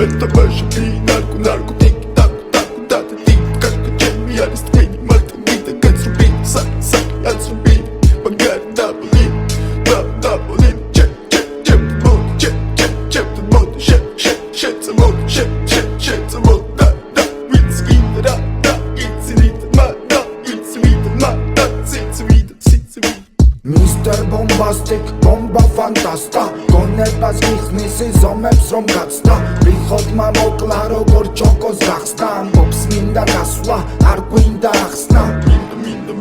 მეტაბაშები ნარკო ტიკი ტაკო დატა ტიკ კაკა ჩემი არის თქვენი მართა გიდა გაცრუბი აცრუბი მაგარი დაბოლი ჩემ მოდი შეწ მოდი და ვიცი ვინდა და იცი ვინდა Mr. Bombastic, bomba fantasta გონებას გიხსნის ზომებს რომ გაცდა რიხოდმა მოკლა როგორ ჩოკოს გახსნა ამბობს მინდა გასვლა არ გვინდა ახსნა მინდა